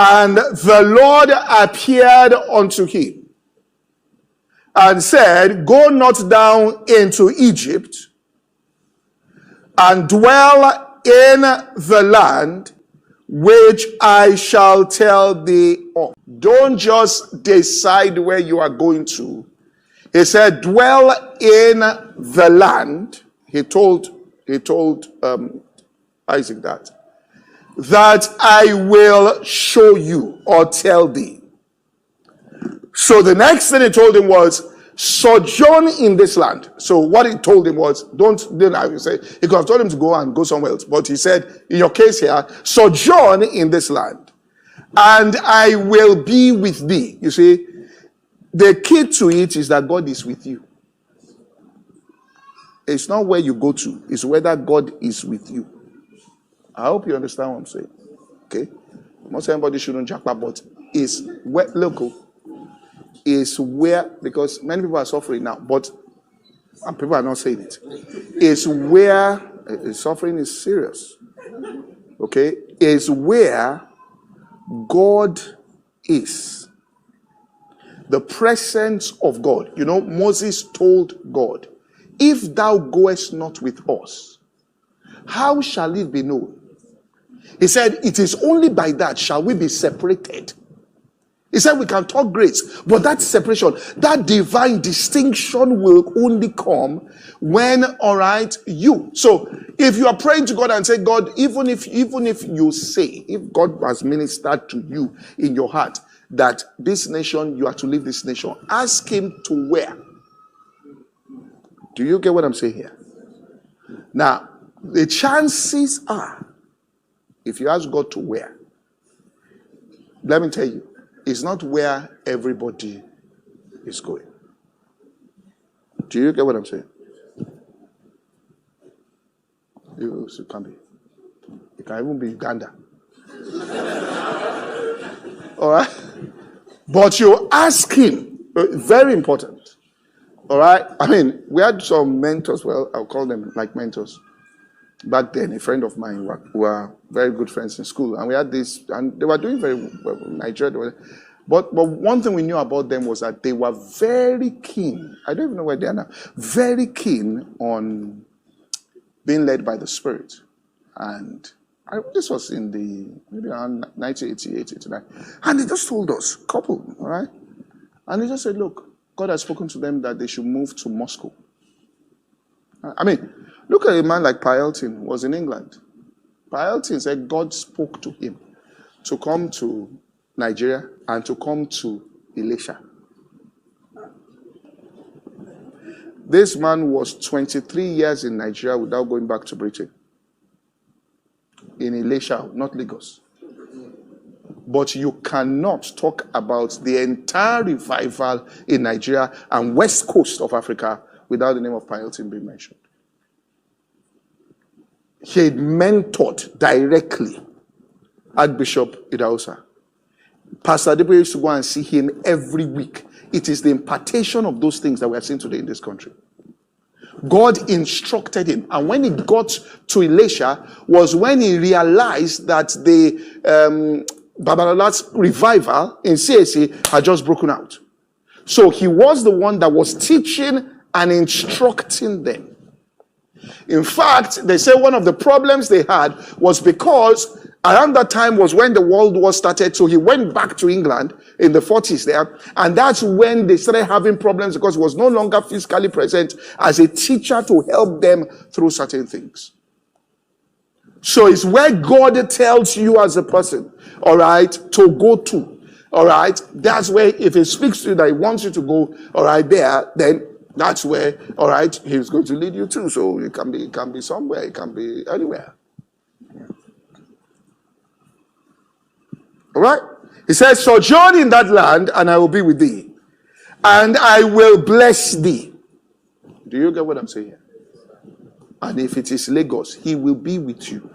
And the Lord appeared unto him and said, go not down into Egypt, and dwell in the land which I shall tell thee of. Don't just decide where you are going to. He said, dwell in the land. He told Isaac that I will show you or tell thee. So the next thing he told him was, sojourn in this land. So what he told him was, I would say, he could have told him to go somewhere else. But he said, in your case here, sojourn in this land, and I will be with thee. You see, the key to it is that God is with you. It's not where you go to, it's whether God is with you. I hope you understand what I'm saying. Okay? I'm not saying anybody shouldn't JAPA, but it's where, local, is where, because many people are suffering now, and people are not saying it. It's where suffering is serious. Okay? It's where God is. The presence of God. You know, Moses told God, if thou goest not with us, how shall it be known? He said, it is only by that shall we be separated. He said we can talk grace, but that separation, that divine distinction will only come when, all right, you. So if you are praying to God and say, God, even if you say, if God has ministered to you in your heart that this nation, you are to leave this nation, ask him to where? Do you get what I'm saying here? Now, the chances are, if you ask God to where, let me tell you, it's not where everybody is going. Do you get what I'm saying? It can be. It can even be Uganda. All right? But you ask him, very important. All right? I mean, we had some mentors, well, I'll call them like mentors. Back then, a friend of mine were very good friends in school, and we had this, and they were doing very well in Nigeria. But one thing we knew about them was that they were very keen. I don't even know where they are now. Very keen on being led by the Spirit, and this was in maybe around 1988, 89, and they just told us, couple, all right, and they just said, look, God has spoken to them that they should move to Moscow. I mean, look at a man like Paelton, who was in England. Paelton said God spoke to him to come to Nigeria and to come to Elisha. This man was 23 years in Nigeria without going back to Britain. In Elisha, not Lagos. But you cannot talk about the entire revival in Nigeria and west coast of Africa without the name of Paelton being mentioned. He had mentored directly Archbishop Idahosa. Pastor Adebo used to go and see him every week. It is the impartation of those things that we are seeing today in this country. God instructed him. And when he got to Elisha was when he realized that the Babalola's revival in CAC had just broken out. So he was the one that was teaching and instructing them. In fact, they say one of the problems they had was because around that time was when the World War started, so he went back to England in the 40s there, and that's when they started having problems because he was no longer physically present as a teacher to help them through certain things. So it's where God tells you as a person, all right, to go to, all right. That's where if he speaks to you that he wants you to go, all right, there, then that's where, all right, he's going to lead you to. So it can be somewhere, it can be anywhere. All right? He says, sojourn in that land, and I will be with thee, and I will bless thee. Do you get what I'm saying here? And if it is Lagos, he will be with you.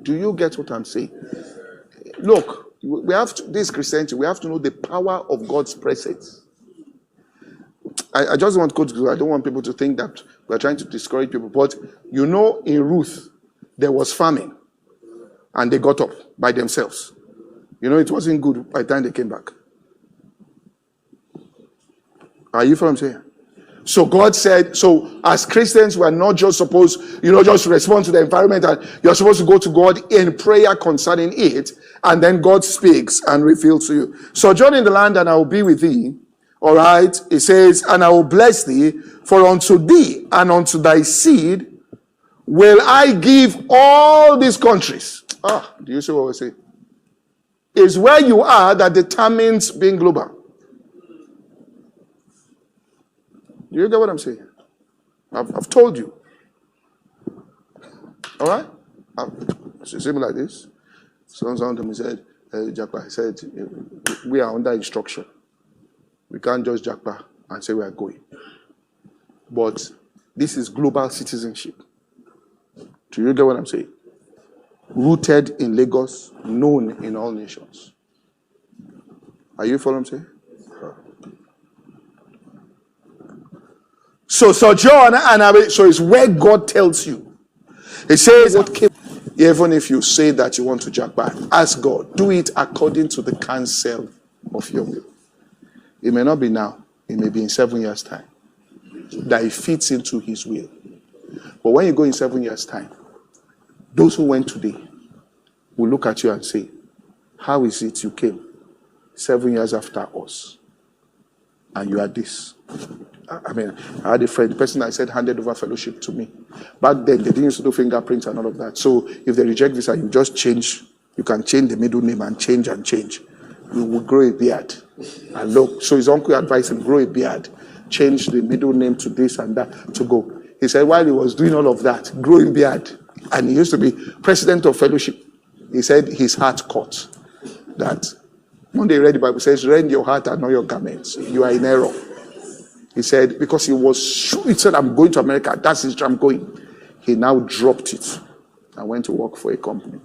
Do you get what I'm saying? Look, we have to, this Christianity, we have to know the power of God's presence. I just want to go to, I don't want people to think that we're trying to discourage people, but you know, in Ruth, there was famine, and they got up by themselves. You know, it wasn't good by the time they came back. Are you following what I'm saying? So God said, so as Christians, we are not just supposed, just respond to the environment, and you're supposed to go to God in prayer concerning it, and then God speaks and reveals to you. Sojourn in the land, and I will be with thee. All right. It says, and I will bless thee, for unto thee and unto thy seed will I give all these countries. Do you see what we're saying? It's where you are that determines being global. Do you get what I'm saying? I've told you. All right? It's similar like this. Someone to me said, JAPA said, we are under instruction. We can't just JAPA and say we are going. But this is global citizenship. Do you get what I'm saying? Rooted in Lagos, known in all nations. Are you following what I'm saying? So sojourn, so it's where God tells you. It says, even if you say that you want to JAPA, ask God, do it according to the counsel of your will. It may not be now, it may be in 7 years' time, that it fits into his will. But when you go in 7 years' time, those who went today will look at you and say, how is it you came 7 years after us and you are this? I had a friend, the person I said handed over fellowship to me. Back then, they didn't used to do fingerprints and all of that. So if they reject visa, you just change. You can change the middle name and change. You will grow a beard. And look, so his uncle advised him, grow a beard. Change the middle name to this and that to go. He said while he was doing all of that, growing beard, and he used to be president of fellowship, he said his heart caught that. One day read the Bible says, rend your heart and not your garments. You are in error. He said, because he was sure, he said, I'm going to America. That's his I'm going. He now dropped it and went to work for a company.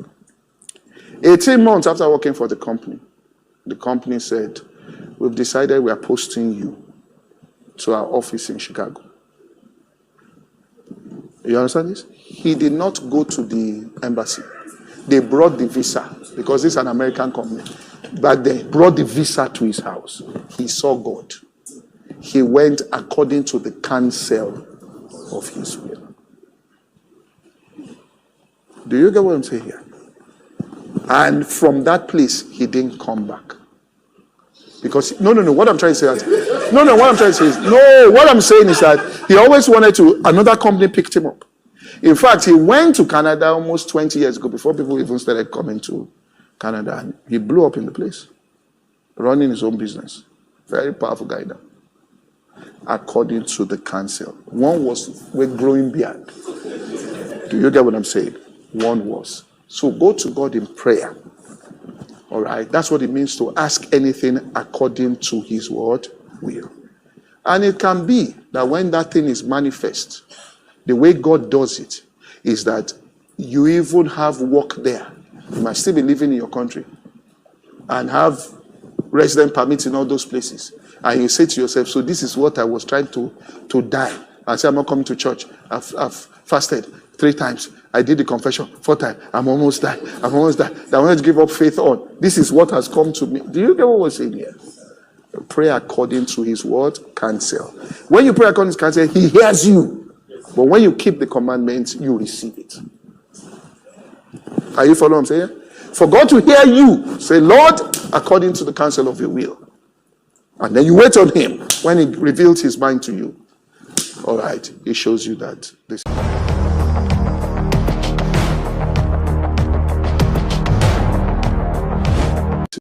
18 months after working for the company said, we've decided we are posting you to our office in Chicago. You understand this? He did not go to the embassy. They brought the visa because this is an American company. But they brought the visa to his house. He saw God. He went according to the counsel of his will. Do you get what I'm saying here? And from that place, he didn't come back. Because, what I'm trying to say is, what I'm saying is that he always wanted to, another company picked him up. In fact, he went to Canada almost 20 years ago, before people even started coming to Canada, and he blew up in the place, running his own business. Very powerful guy now. According to the counsel. One was with growing beard. Do you get what I'm saying? One was. So go to God in prayer. All right. That's what it means to ask anything according to his word will. And it can be that when that thing is manifest, the way God does it is that you even have work there. You might still be living in your country and have resident permits in all those places. And you say to yourself, so this is what I was trying to die. I say, I'm not coming to church. I've fasted 3 times. I did the confession 4 times. I'm almost died. I wanted to give up faith on. This is what has come to me. Do you get what we're saying here? Pray according to his word, counsel. When you pray according to his counsel, he hears you. But when you keep the commandments, you receive it. Are you following what I'm saying? For God to hear you, say, Lord, according to the counsel of your will. And then you wait on him when he reveals his mind to you. All right, he shows you that this.